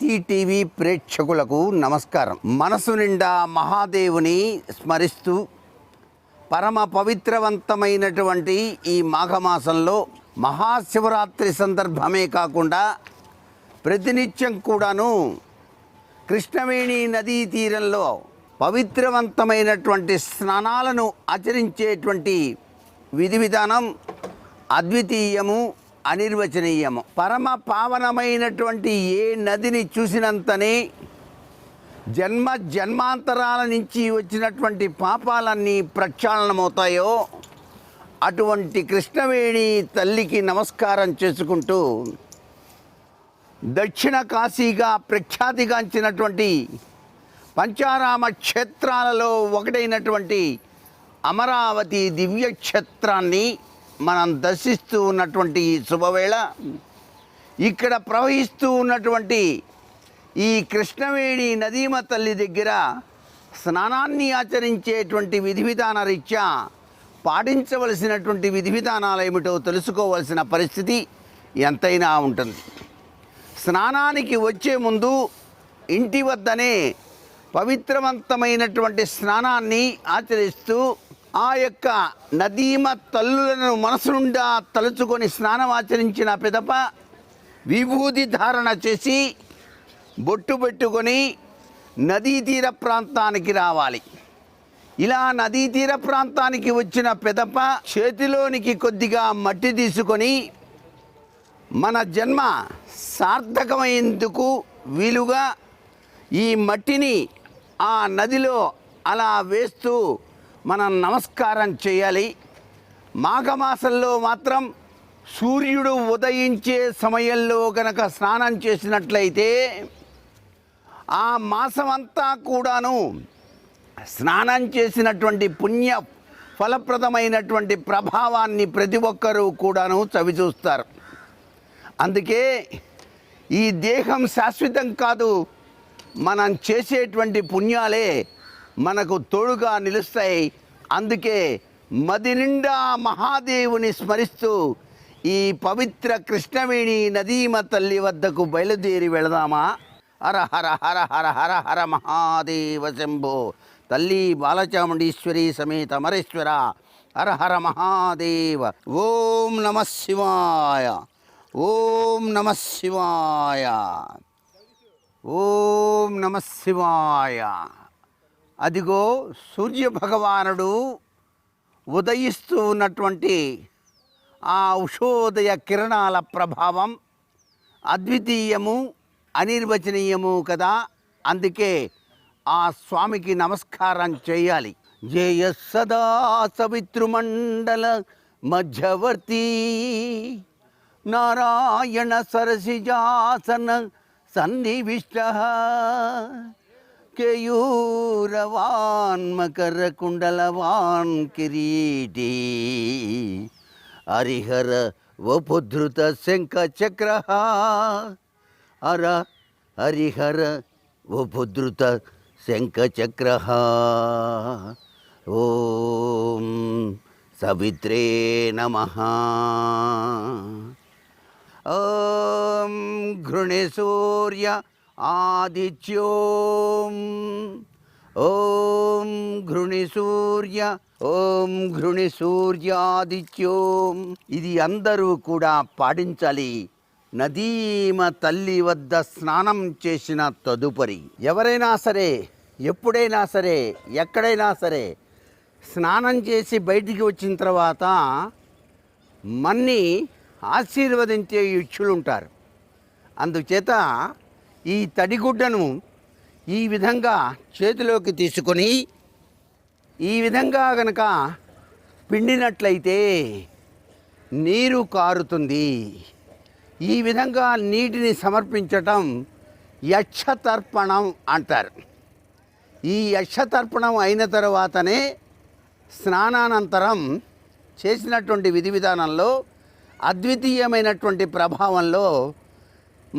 సాహితీ టీవీ ప్రేక్షకులకు నమస్కారం. మనసు నిండా మహాదేవుని స్మరిస్తూ పరమ పవిత్రవంతమైనటువంటి ఈ మాఘమాసంలో మహాశివరాత్రి సందర్భమే కాకుండా ప్రతినిత్యం కూడాను కృష్ణవేణి నదీ తీరంలో పవిత్రవంతమైనటువంటి స్నానాలను ఆచరించేటువంటి విధి విధానం అద్వితీయము, అనిర్వచనీయము. పరమ పావనమైనటువంటి ఏ నదిని చూసినంతనే జన్మాంతరాల నుంచి వచ్చినటువంటి పాపాలన్నీ ప్రక్షాళనమవుతాయో అటువంటి కృష్ణవేణి తల్లికి నమస్కారం చేసుకుంటూ దక్షిణ కాశీగా ప్రఖ్యాతిగాంచినటువంటి పంచారామ క్షేత్రాలలో ఒకటైనటువంటి అమరావతి దివ్యక్షేత్రాన్ని మనం దర్శిస్తూ ఉన్నటువంటి ఈ శుభవేళ ఇక్కడ ప్రవహిస్తూ ఉన్నటువంటి ఈ కృష్ణవేణి నదీమ తల్లి దగ్గర స్నానాన్ని ఆచరించేటువంటి విధి విధాన రీత్యా పాటించవలసినటువంటి విధి విధానాలు ఏమిటో తెలుసుకోవలసిన పరిస్థితి ఎంతైనా ఉంటుంది. స్నానానికి వచ్చే ముందు ఇంటి వద్దనే పవిత్రవంతమైనటువంటి స్నానాన్ని ఆచరిస్తూ ఆ యొక్క నదీమ తల్లులను మనసు నుండా తలుచుకొని స్నానం ఆచరించిన పిదప విభూతి ధారణ చేసి బొట్టు పెట్టుకొని నదీ తీర ప్రాంతానికి రావాలి. ఇలా నదీ తీర ప్రాంతానికి వచ్చిన పిదప చేతిలోనికి కొద్దిగా మట్టి తీసుకొని మన జన్మ సార్థకమయ్యేందుకు వీలుగా ఈ మట్టిని ఆ నదిలో అలా వేస్తూ మనం నమస్కారం చేయాలి. మాఘమాసంలో మాత్రం సూర్యుడు ఉదయించే సమయంలో కనుక స్నానం చేసినట్లయితే ఆ మాసమంతా కూడాను స్నానం చేసినటువంటి పుణ్య ఫలప్రదమైనటువంటి ప్రభావాన్ని ప్రతి ఒక్కరూ కూడాను చవిచూస్తారు. అందుకే ఈ దేహం శాశ్వతం కాదు, మనం చేసేటువంటి పుణ్యాలే మనకు తోడుగా నిలుస్తాయి. అందుకే మది నిండా మహాదేవుని స్మరిస్తూ ఈ పవిత్ర కృష్ణవేణి నదీమ తల్లి వద్దకు బయలుదేరి వెళదామా? హర హర హర హర హర హర మహాదేవ శంభో. తల్లి బాలచాముండీశ్వరి సమేత అమరేశ్వర హర హర మహాదేవ. ఓం నమ శివాయ, ఓం నమ శివాయ, ఓం నమ శివాయ. అదిగో సూర్యభగవానుడు ఉదయిస్తూ ఉన్నటువంటి ఆ ఉషోదయ కిరణాల ప్రభావం అద్వితీయము, అనిర్వచనీయము కదా. అందుకే ఆ స్వామికి నమస్కారం చేయాలి. జయ సదా సవితృమండల మధ్యవర్తి నారాయణ సరసిజాసన సన్నివిష్ట కేయూరవాన్ మకర కుండలవాన్ కిరీటి హరిహర వపుధృత శంఖ చక్ర హర హరిహర వపుధృత శంఖ చక్ర. ఓం సవిత్రే నమః. ఓం ఘృణి సూర్య ఆదిత్యోం. ఓం ఘృణి సూర్య, ఓం ఘృణి సూర్యాదిత్యోం. ఇది అందరూ కూడా పాటించాలి. నదీమ తల్లి వద్ద స్నానం చేసిన తదుపరి ఎవరైనా సరే, ఎప్పుడైనా సరే, ఎక్కడైనా సరే స్నానం చేసి బయటికి వచ్చిన తర్వాత మన్ని ఆశీర్వదించే ఇచ్చులుంటారు. అందుచేత ఈ తడిగుడ్డను ఈ విధంగా చేతిలోకి తీసుకొని ఈ విధంగా గనక పిండినట్లయితే నీరు కారుతుంది. ఈ విధంగా నీటిని సమర్పించటం యక్షతర్పణం అంటారు. ఈ యక్షతర్పణం అయిన తర్వాతనే స్నానానంతరం చేసినటువంటి విధి విధానంలో అద్వితీయమైనటువంటి ప్రభావంలో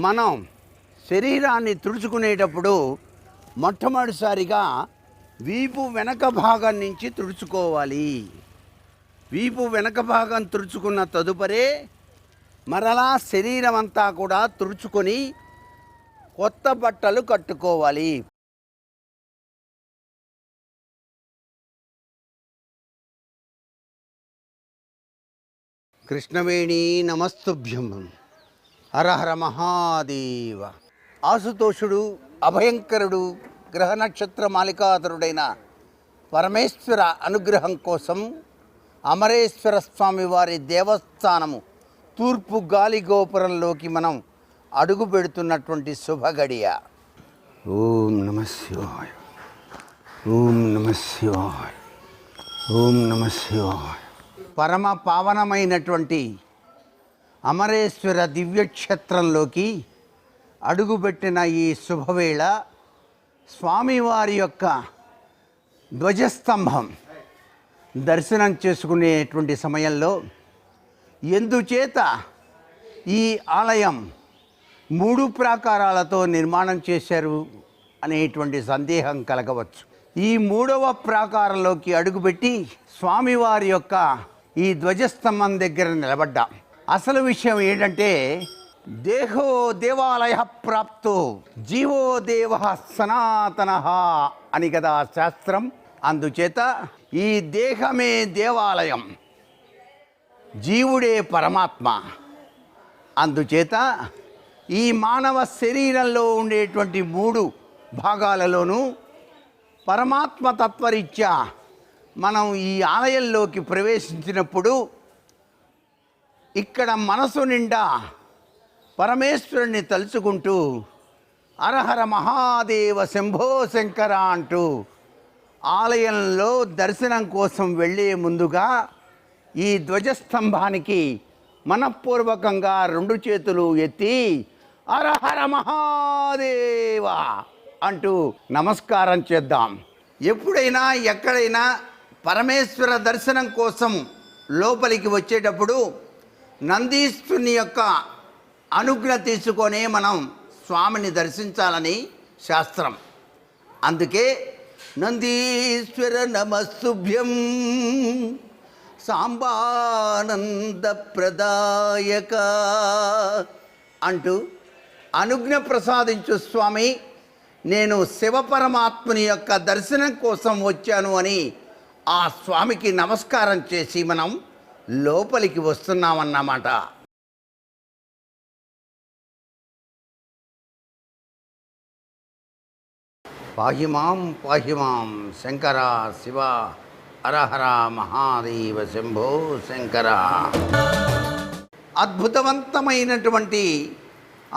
మనం శరీరాన్ని తుడుచుకునేటప్పుడు మొట్టమొదటిసారిగా వీపు వెనక భాగం నుంచి తుడుచుకోవాలి. వీపు వెనక భాగం తుడుచుకున్న తదుపరే మరలా శరీరం అంతా కూడా తుడుచుకొని కొత్త బట్టలు కట్టుకోవాలి. కృష్ణవేణి నమస్తుభ్యం. హరహర మహాదేవ. ఆశుతోషుడు, అభయంకరుడు, గ్రహ నక్షత్ర మాలికాధరుడైన పరమేశ్వర అనుగ్రహం కోసం అమరేశ్వర స్వామి వారి దేవస్థానము తూర్పు గాలి గోపురంలోకి మనం అడుగు పెడుతున్నటువంటి శుభగడియ. ఓం నమ శివాయ, ఓం నమ శివాయ, ఓం నమ శివాయ. పరమ పావనమైనటువంటి అమరేశ్వర దివ్యక్షేత్రంలోకి అడుగుపెట్టిన ఈ శుభవేళ స్వామివారి యొక్క ధ్వజస్తంభం దర్శనం చేసుకునేటువంటి సమయంలో ఎందుచేత ఈ ఆలయం 3 ప్రాకారాలతో నిర్మాణం చేశారు అనేటువంటి సందేహం కలగవచ్చు. ఈ 3వ ప్రాకారంలోకి అడుగుపెట్టి స్వామివారి యొక్క ఈ ధ్వజస్తంభం దగ్గర నిలబడ్డా. అసలు విషయం ఏంటంటే, దేహో దేవాలయ ప్రాప్తో జీవో దేవ సనాతన అని కదా శాస్త్రం. అందుచేత ఈ దేహమే దేవాలయం, జీవుడే పరమాత్మ. అందుచేత ఈ మానవ శరీరంలో ఉండేటువంటి 3 భాగాలలోనూ పరమాత్మ తత్వరీత్యా మనం ఈ ఆలయంలోకి ప్రవేశించినప్పుడు ఇక్కడ మనసు నిండా పరమేశ్వరుణ్ణి తలుచుకుంటూ హరహర మహాదేవ శంభో శంకర అంటూ ఆలయంలో దర్శనం కోసం వెళ్ళే ముందుగా ఈ ధ్వజస్తంభానికి మనఃపూర్వకంగా 2 చేతులు ఎత్తి హరహర మహాదేవ అంటూ నమస్కారం చేద్దాం. ఎప్పుడైనా ఎక్కడైనా పరమేశ్వర దర్శనం కోసం లోపలికి వచ్చేటప్పుడు నందీశ్వరుని యొక్క అనుజ్ఞ తీసుకొనే మనం స్వామిని దర్శించాలని శాస్త్రం. అందుకే నందీశ్వర నమస్తుభ్యం సాంబానంద ప్రదాయక అంటూ అనుజ్ఞ ప్రసాదించు స్వామి, నేను శివపరమాత్ముని యొక్క దర్శనం కోసం వచ్చాను అని ఆ స్వామికి నమస్కారం చేసి మనం లోపలికి వస్తున్నామన్నమాట. పాహిమాం పాహిమాం శంకర శివ హరహర మహాదేవ శంభో శంకర. అద్భుతవంతమైనటువంటి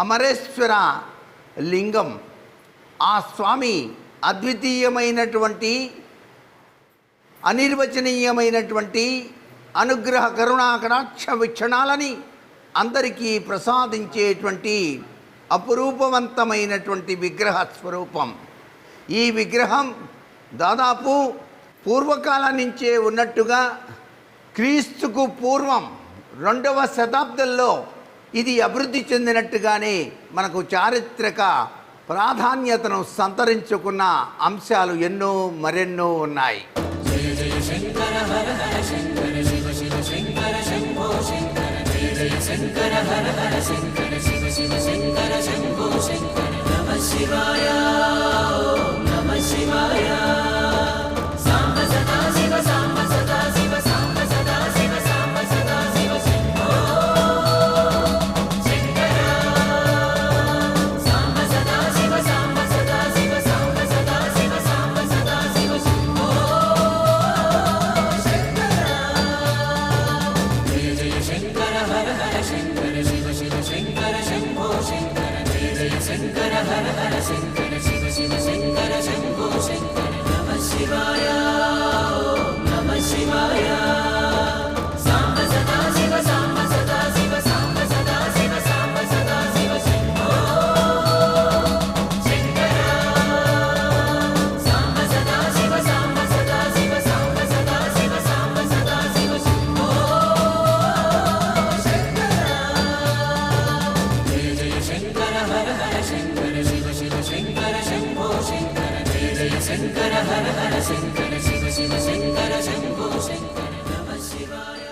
అమరేశ్వర లింగం, ఆ స్వామి అద్వితీయమైనటువంటి అనిర్వచనీయమైనటువంటి అనుగ్రహ కరుణా కటాక్ష వీక్షణాలని అందరికీ ప్రసాదించేటువంటి అపురూపవంతమైనటువంటి విగ్రహ స్వరూపం. ఈ విగ్రహం దాదాపు పూర్వకాలం నుంచే ఉన్నట్టుగా క్రీస్తుకు పూర్వం 2వ శతాబ్దంలో ఇది అభివృద్ధి చెందినట్టుగానే మనకు చారిత్రక ప్రాధాన్యతను సంతరించుకున్న అంశాలు ఎన్నో మరెన్నో ఉన్నాయి. జయ జయ శంకర హర హర శంకర శివ శివ శంకర శంభో శంకర. జయ జయ శంకర హర హర శంకర శివ శివ శంకర శంభో శంకర. నమః శివాయ, ఓం నమః శివాయ. సాంబ సదా శివ, సాంబ సదా శివ, సాంబ సదా శివ, సాంబ సదా శివ శంభో శంకర. సాంబ సదా శివ, సాంబ సదా శివ, సాంబ సదా శివ, సాంబ సదా శివ శంభో శంకర. జయ జయ శంకర హర హర శంకర శివ శివ శంకర శంభో శంకర. జయ జయ శంకర హర హర శంకర శివ శివ శంకర శంభో శంకర. నమః శివాయ, ఓం నమః శివాయ. సాంబ సదా శివ, సాంబ సదా శివ, సాంబ సదా శివ, సాంబ సదా శివ శంభో శంకర. సాంబ సదా శివ, సాంబ సదా శివ, సాంబ సదా శివ, సాంబ సదా శివ శంభో శంకర. జయ జయ శంకర హర హర శంకర శివ శివ శంకర శంభో శంకర. జయ జయ శంకర హర హర శంకర శివ శివ శంకర శంభో శంకర. నమః శివాయ.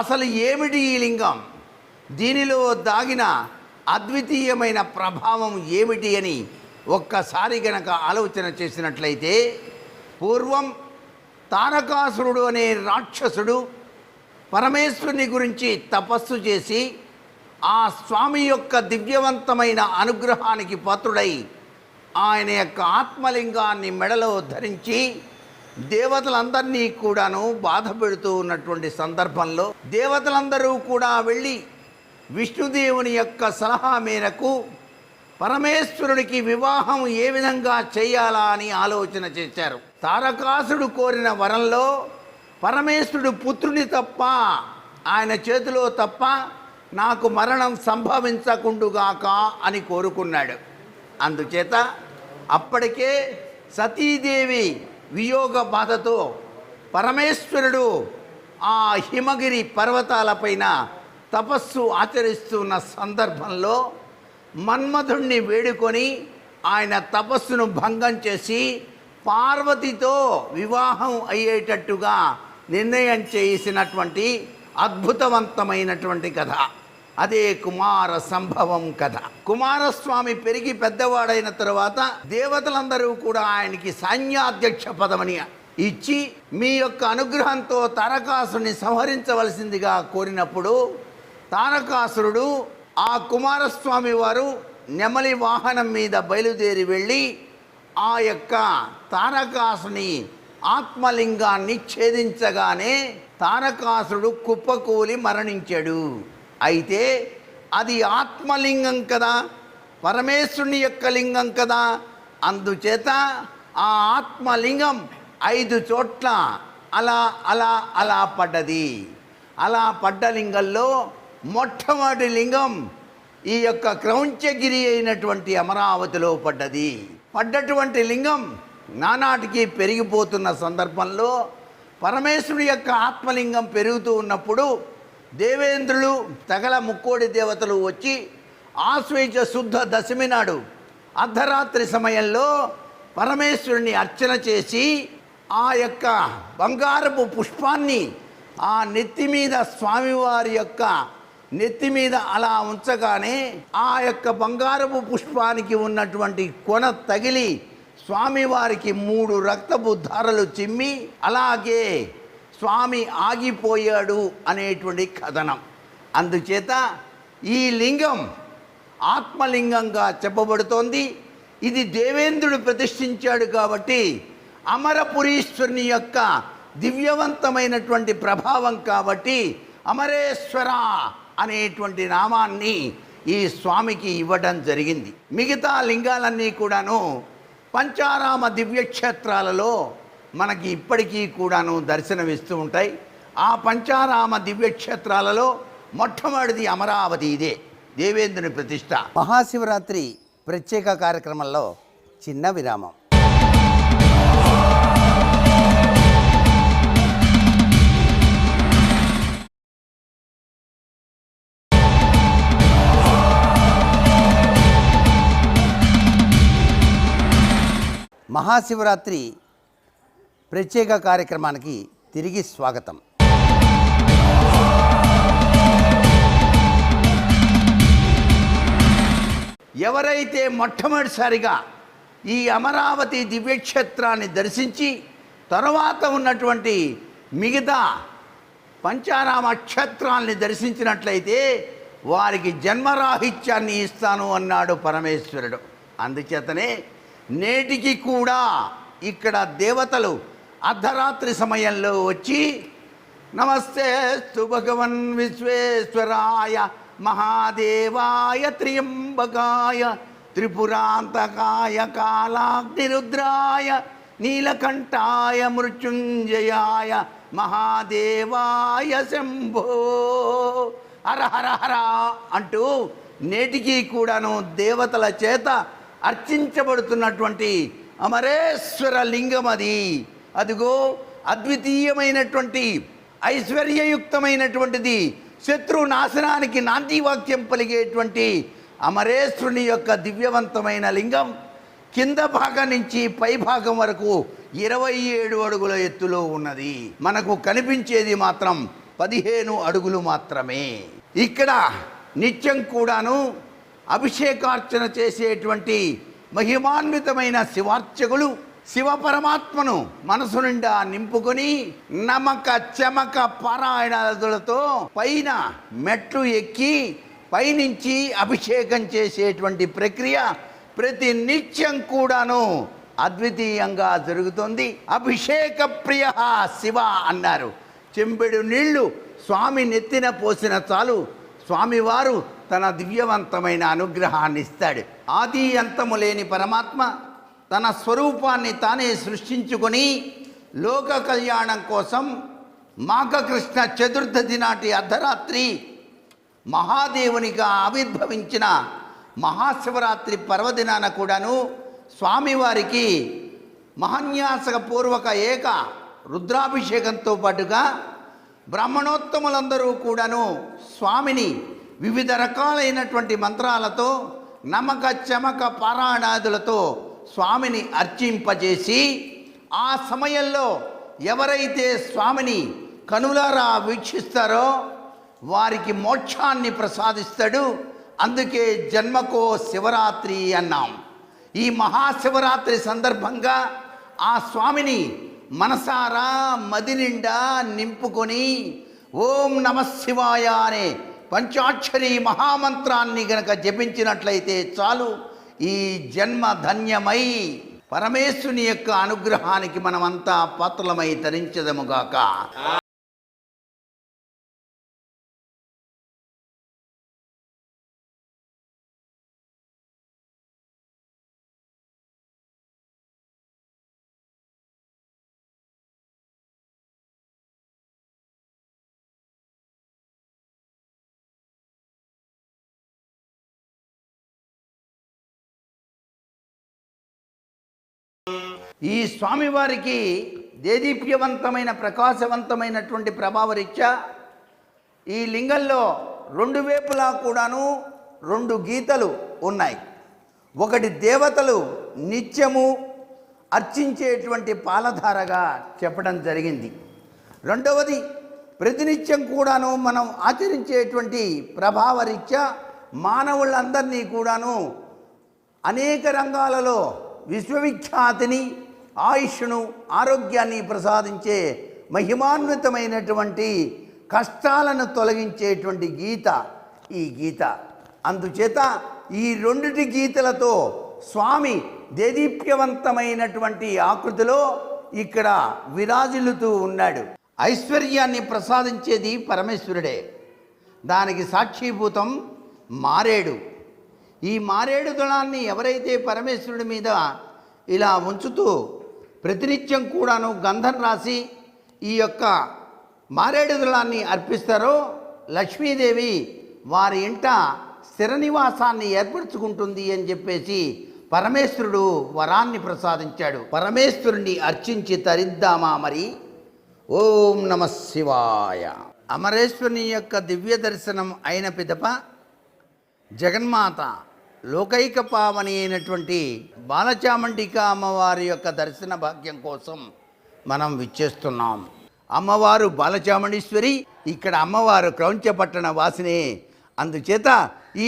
అసలు ఏమిటి ఈ లింగం? దీనిలో దాగిన అద్వితీయమైన ప్రభావం ఏమిటి అని ఒక్కసారి గనక ఆలోచన చేసినట్లయితే, పూర్వం తారకాసురుడు అనే రాక్షసుడు పరమేశ్వరుని గురించి తపస్సు చేసి ఆ స్వామి యొక్క దివ్యవంతమైన అనుగ్రహానికి పాత్రుడై ఆయన యొక్క ఆత్మలింగాన్ని మెడలో ధరించి దేవతలందరినీ కూడాను బాధ పెడుతూ ఉన్నటువంటి సందర్భంలో దేవతలందరూ కూడా వెళ్ళి విష్ణుదేవుని యొక్క సలహా మేరకు పరమేశ్వరుడికి వివాహం ఏ విధంగా చేయాలా అని ఆలోచన చేశారు. తారకాసుడు కోరిన వరంలో పరమేశ్వరుడు పుత్రుని తప్ప, ఆయన చేతిలో తప్ప నాకు మరణం సంభవించకుండుగాక అని కోరుకున్నాడు. అందుచేత అప్పటికే సతీదేవి వియోగ బాధతో పరమేశ్వరుడు ఆ హిమగిరి పర్వతాలపైన తపస్సు ఆచరిస్తున్న సందర్భంలో మన్మధుణ్ణి వేడుకొని ఆయన తపస్సును భంగం చేసి పార్వతితో వివాహం అయ్యేటట్టుగా నిర్ణయం చేసినటువంటి అద్భుతవంతమైనటువంటి కథ. అదే కుమార సంభవం కథ. కుమారస్వామి పెరిగి పెద్దవాడైన తరువాత దేవతలందరూ కూడా ఆయనకి సైన్యాధ్యక్ష పదవిని ఇచ్చి మీ యొక్క అనుగ్రహంతో తారకాసురుని సంహరించవలసిందిగా కోరినప్పుడు తారకాసురుడు ఆ కుమారస్వామి వారు నెమలి వాహనం మీద బయలుదేరి వెళ్ళి ఆ యొక్క తారకాసుని ఆత్మలింగాన్ని ఛేదించగానే తారకాసురుడు కుప్పకూలి మరణించాడు. అయితే అది ఆత్మలింగం కదా, పరమేశ్వరుని యొక్క లింగం కదా. అందుచేత ఆ ఆత్మలింగం 5 చోట్ల అలా అలా అలా పడ్డది. అలా పడ్డ లింగంలో మొట్టమొదటి లింగం ఈ యొక్క క్రౌంచగిరి అయినటువంటి అమరావతిలో పడ్డది. పడ్డటువంటి లింగం నానాటికి పెరిగిపోతున్న సందర్భంలో పరమేశ్వరుడి యొక్క ఆత్మలింగం పెరుగుతూ ఉన్నప్పుడు దేవేంద్రులు సకల ముక్కోడి దేవతలు వచ్చి ఆశ్వేజ శుద్ధ దశమి నాడు అర్ధరాత్రి సమయంలో పరమేశ్వరుని అర్చన చేసి ఆ యొక్క బంగారపు పుష్పాన్ని ఆ నెత్తి మీద స్వామివారి యొక్క నెత్తి మీద అలా ఉంచగానే ఆ యొక్క బంగారపు పుష్పానికి ఉన్నటువంటి కొన తగిలి స్వామివారికి 3 రక్తపు ధారలు చిమ్మి అలాగే స్వామి ఆగిపోయాడు అనేటువంటి కథనం. అందుచేత ఈ లింగం ఆత్మలింగంగా చెప్పబడుతోంది. ఇది దేవేంద్రుడు ప్రతిష్ఠించాడు కాబట్టి అమరపురీశ్వరుని యొక్క దివ్యవంతమైనటువంటి ప్రభావం కాబట్టి అమరేశ్వర అనేటువంటి నామాన్ని ఈ స్వామికి ఇవ్వడం జరిగింది. మిగతా లింగాలన్నీ కూడాను పంచారామ దివ్యక్షేత్రాలలో మనకి ఇప్పటికీ కూడాను దర్శనమిస్తూ ఉంటాయి. ఆ పంచారామ దివ్యక్షేత్రాలలో మొట్టమొదటిది అమరావతి, ఇదే దేవేంద్రుని ప్రతిష్ట. మహాశివరాత్రి ప్రత్యేక కార్యక్రమంలో చిన్న విరామం. మహాశివరాత్రి ప్రత్యేక కార్యక్రమానికి తిరిగి స్వాగతం. ఎవరైతే మొట్టమొదటిసారిగా ఈ అమరావతి దివ్యక్షేత్రాన్ని దర్శించి తర్వాత ఉన్నటువంటి మిగతా పంచారామ క్షేత్రాల్ని దర్శించినట్లయితే వారికి జన్మరాహిత్యాన్ని ఇస్తాను అన్నాడు పరమేశ్వరుడు. అందుచేతనే నేటికి కూడా ఇక్కడ దేవతలు అర్ధరాత్రి సమయంలో వచ్చి నమస్తేస్తు భగవన్ విశ్వేశ్వరాయ మహాదేవాయ త్ర్యంబకాయ త్రిపురాంతకాయ కాలాగ్నిరుద్రాయ నీలకంఠాయ మృత్యుంజయాయ మహాదేవాయ శంభో హర హర హర అంటూ నేటికి కూడాను దేవతల చేత అర్చించబడుతున్నటువంటి అమరేశ్వర లింగం అది. అదిగో అద్వితీయమైనటువంటి ఐశ్వర్యయుక్తమైనటువంటిది, శత్రు నాశనానికి నాందివాక్యం పలిగేటువంటి అమరేశ్వరుని యొక్క దివ్యవంతమైన లింగం కింద భాగం నుంచి పై భాగం వరకు 27 అడుగుల ఎత్తులో ఉన్నది. మనకు కనిపించేది మాత్రం 15 అడుగులు మాత్రమే. ఇక్కడ నిత్యం కూడాను అభిషేకార్చన చేసేటువంటి మహిమాన్వితమైన శివార్చకులు శివ పరమాత్మను మనసు నిండా నింపుకొని నమక చమక పారాయణాదులతో పైన మెట్లు ఎక్కి పైనుంచి అభిషేకం చేసేటువంటి ప్రక్రియ ప్రతి నిత్యం కూడాను అద్వితీయంగా జరుగుతుంది. అభిషేక ప్రియ శివ అన్నారు. చెంబెడు నీళ్లు స్వామి నెత్తిన పోసిన చాలు స్వామివారు తన దివ్యవంతమైన అనుగ్రహాన్ని ఇస్తాడు. ఆది అంతము లేని పరమాత్మ తన స్వరూపాన్ని తానే సృష్టించుకొని లోక కళ్యాణం కోసం మాఘకృష్ణ చతుర్థి నాటి అర్ధరాత్రి మహాదేవునిగా ఆవిర్భవించిన మహాశివరాత్రి పర్వదినాన కూడాను స్వామివారికి మహాన్యాసపూర్వక ఏక రుద్రాభిషేకంతో పాటుగా బ్రాహ్మణోత్తములందరూ కూడాను స్వామిని వివిధ రకాలైనటువంటి మంత్రాలతో నమక చమక పారాయణాదులతో స్వామిని అర్చింపజేసి ఆ సమయంలో ఎవరైతే స్వామిని కనులారా వీక్షిస్తారో వారికి మోక్షాన్ని ప్రసాదిస్తాడు. అందుకే జన్మకో శివరాత్రి అన్నాం. ఈ మహాశివరాత్రి సందర్భంగా ఆ స్వామిని మనసారా మది నిండా నింపుకొని ఓం నమః శివాయ అనే పంచాక్షరి మహామంత్రాన్ని గనక జపించినట్లయితే చాలు ఈ జన్మ ధన్యమై పరమేశ్వరుని యొక్క అనుగ్రహానికి మనమంతా పాత్రలమై తరించదముగాక. ఈ స్వామివారికి దేదీప్యవంతమైన ప్రకాశవంతమైనటువంటి ప్రభావరీత్యా ఈ లింగంలో రెండు వైపులా కూడాను రెండు గీతలు ఉన్నాయి. ఒకటి దేవతలు నిత్యము అర్చించేటువంటి పాలధారగా చెప్పడం జరిగింది. రెండవది ప్రతినిత్యం కూడాను మనం ఆచరించేటువంటి ప్రభావరీత్యా మానవులందరినీ కూడాను అనేక రంగాలలో విశ్వవిఖ్యాతిని ఆయుష్ను ఆరోగ్యాన్ని ప్రసాదించే మహిమాన్వితమైనటువంటి కష్టాలను తొలగించేటువంటి గీత ఈ గీత. అందుచేత ఈ రెండిటి గీతలతో స్వామి దేదీప్యవంతమైనటువంటి ఆకృతిలో ఇక్కడ విరాజిల్లుతూ ఉన్నాడు. ఐశ్వర్యాన్ని ప్రసాదించేది పరమేశ్వరుడే. దానికి సాక్షిభూతం మారేడు. ఈ మారేడు దళాన్ని ఎవరైతే పరమేశ్వరుడి మీద ఇలా ఉంచుతూ ప్రతినిత్యం కూడాను గంధం రాసి ఈ యొక్క మారేడు దళాన్ని అర్పిస్తారో లక్ష్మీదేవి వారి ఇంట స్థిర నివాసాన్ని ఏర్పరచుకుంటుంది అని చెప్పేసి పరమేశ్వరుడు వరాన్ని ప్రసాదించాడు. పరమేశ్వరుణ్ణి అర్చించి తరిద్దామా మరి. ఓం నమః శివాయ. అమరేశ్వరుని యొక్క దివ్య దర్శనం అయిన పిదప జగన్మాత లోకైక పావని అయినటువంటి బాలచాముండిక అమ్మవారి యొక్క దర్శన భాగ్యం కోసం మనం విచ్చేస్తున్నాం. అమ్మవారు బాలచాముండేశ్వరి, ఇక్కడ అమ్మవారు క్రౌంచపట్టణ వాసినే. అందుచేత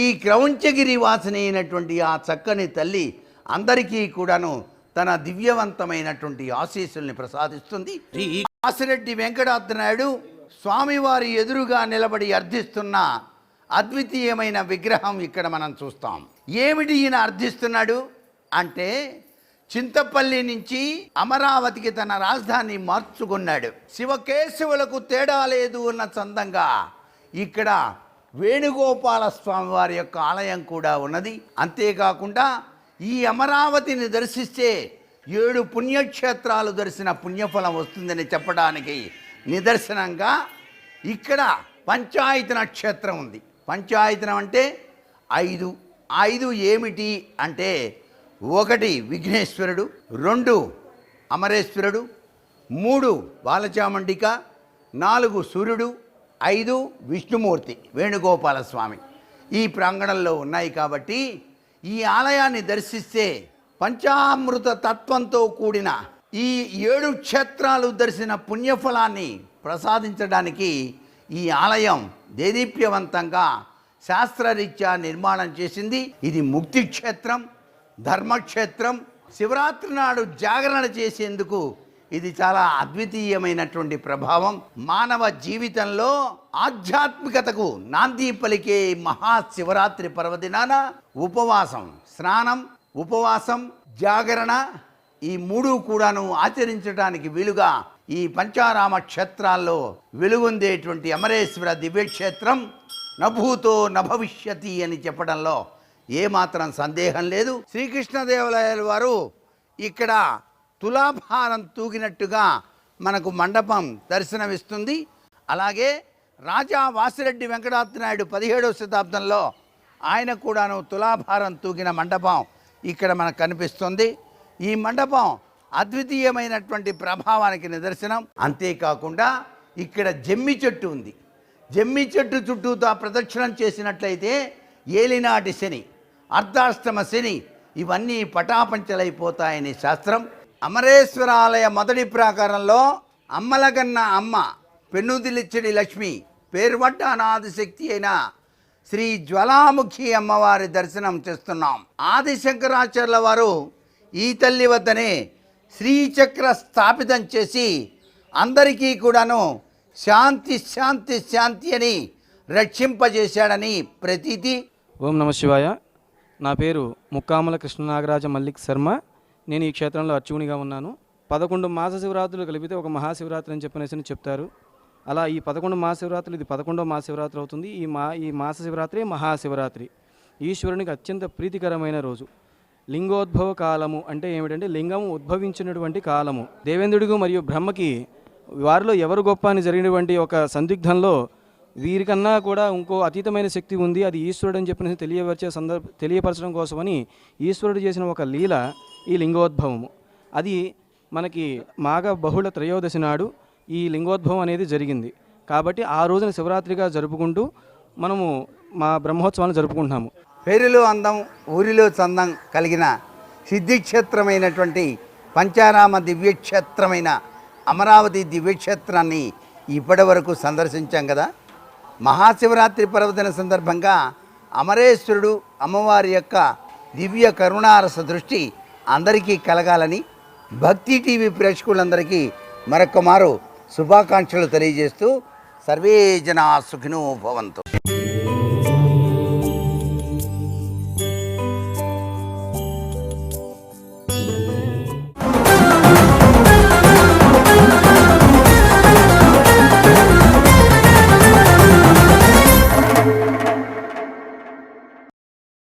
ఈ క్రౌంచగిరి వాసిని అయినటువంటి ఆ చక్కని తల్లి అందరికీ కూడాను తన దివ్యవంతమైనటువంటి ఆశీస్సుల్ని ప్రసాదిస్తుంది. కాసిరెడ్డి వెంకటాద్రి నాయుడు స్వామివారి ఎదురుగా నిలబడి అర్థిస్తున్న అద్వితీయమైన విగ్రహం ఇక్కడ మనం చూస్తాం. ఏమిటి ఈయన అర్థిస్తున్నాడు అంటే చింతపల్లి నుంచి అమరావతికి తన రాజధాని మార్చుకున్నాడు. శివకేశవులకు తేడా లేదు అన్న చందంగా ఇక్కడ వేణుగోపాల స్వామి వారి యొక్క ఆలయం కూడా ఉన్నది. అంతేకాకుండా ఈ అమరావతిని దర్శిస్తే 7 పుణ్యక్షేత్రాలు దర్శన పుణ్యఫలం వస్తుందని చెప్పడానికి నిదర్శనంగా ఇక్కడ పంచాయతన క్షేత్రం ఉంది. పంచాయతనం అంటే 5 ఏమిటి అంటే 1 విఘ్నేశ్వరుడు, 2 అమరేశ్వరుడు, 3 బాలచాముండిక, 4 సూర్యుడు, 5 విష్ణుమూర్తి వేణుగోపాల స్వామి ఈ ప్రాంగణంలో ఉన్నాయి. కాబట్టి ఈ ఆలయాన్ని దర్శిస్తే పంచామృత తత్వంతో కూడిన ఈ 7 క్షేత్రాలు దర్శన పుణ్యఫలాన్ని ప్రసాదించడానికి ఈ ఆలయం దేదీప్యవంతంగా శాస్త్రరీత్యా నిర్మాణం చేసింది. ఇది ముక్తి క్షేత్రం, ధర్మక్షేత్రం. శివరాత్రి నాడు జాగరణ చేసేందుకు ఇది చాలా అద్వితీయమైనటువంటి ప్రభావం. మానవ జీవితంలో ఆధ్యాత్మికతకు నాంది పలికే మహాశివరాత్రి పర్వదినాన ఉపవాసం, స్నానం, ఉపవాసం, జాగరణ ఈ మూడు కూడాను ఆచరించడానికి వీలుగా ఈ పంచారామ క్షేత్రాల్లో వెలుగొందేటువంటి అమరేశ్వర దివ్యక్షేత్రం నభూతో నభవిష్యతి అని చెప్పడంలో ఏమాత్రం సందేహం లేదు. శ్రీకృష్ణదేవరాయల వారు ఇక్కడ తులాభారం తూగినట్టుగా మనకు మండపం దర్శనమిస్తుంది. అలాగే రాజా వాసిరెడ్డి వెంకటాద్రినాయుడు 17వ శతాబ్దంలో ఆయన కూడాను తులాభారం తూగిన మండపం ఇక్కడ మనకు కనిపిస్తుంది. ఈ మండపం అద్వితీయమైనటువంటి ప్రభావానికి నిదర్శనం. అంతేకాకుండా ఇక్కడ జమ్మి చెట్టు ఉంది. జమ్మి చెట్టు చుట్టూతా ప్రదక్షిణం చేసినట్లయితే ఏలినాటి శని, అర్ధాష్టమ శని ఇవన్నీ పటాపంచలైపోతాయని శాస్త్రం. అమరేశ్వరాలయ మొదటి ప్రాకారంలో అమ్మలగన్న అమ్మ, పెన్నుదిలిచ్చడి లక్ష్మి, పేర్వడ్డ అనాదిశక్తి అయిన శ్రీ జ్వాలాముఖి అమ్మవారి దర్శనం చేస్తున్నాం. ఆదిశంకరాచార్యుల వారు ఈ తల్లి వద్దనే శ్రీచక్ర స్థాపితం చేసి అందరికీ కూడాను శాంతి శాంతి శాంతి అని రక్షింపజేశాడని ప్రతీతి. ఓం నమ శివాయ. నా పేరు ముక్కామల కృష్ణనాగరాజ మల్లిక్ శర్మ. నేను ఈ క్షేత్రంలో అర్చకునిగా ఉన్నాను. 11 మాస శివరాత్రులు కలిపితే ఒక మహాశివరాత్రి అని చెప్పనేసి చెప్తారు. అలా ఈ 11 మహాశివరాత్రులు ఇది 11వ మహాశివరాత్రి అవుతుంది. ఈ మాస శివరాత్రి మహాశివరాత్రి ఈశ్వరునికి అత్యంత ప్రీతికరమైన రోజు. లింగోద్భవ కాలము అంటే ఏమిటంటే లింగము ఉద్భవించినటువంటి కాలము. దేవేంద్రుడికి మరియు బ్రహ్మకి వారిలో ఎవరు గొప్ప అని జరిగినటువంటి ఒక సందిగ్ధంలో వీరికన్నా కూడా ఇంకో అతీతమైన శక్తి ఉంది, అది ఈశ్వరుడు అని చెప్పిన తెలియపరచడం కోసమని ఈశ్వరుడు చేసిన ఒక లీల ఈ లింగోద్భవము. అది మనకి మాఘ బహుళ త్రయోదశి నాడు ఈ లింగోద్భవం అనేది జరిగింది. కాబట్టి ఆ రోజున శివరాత్రిగా జరుపుకుంటూ మనము మా బ్రహ్మోత్సవాలను జరుపుకుంటున్నాము. పేరులో అందం, ఊరిలో చందం కలిగిన సిద్ధిక్షేత్రమైనటువంటి పంచారామ దివ్యక్షేత్రమైన అమరావతి దివ్యక్షేత్రాన్ని ఇప్పటి వరకు సందర్శించాం కదా. మహాశివరాత్రి పర్వదిన సందర్భంగా అమరేశ్వరుడు అమ్మవారి యొక్క దివ్య కరుణారస దృష్టి అందరికీ కలగాలని భక్తి టీవీ ప్రేక్షకులందరికీ మరొక మారు శుభాకాంక్షలు తెలియజేస్తూ సర్వే జనా సుఖినో భవంతు.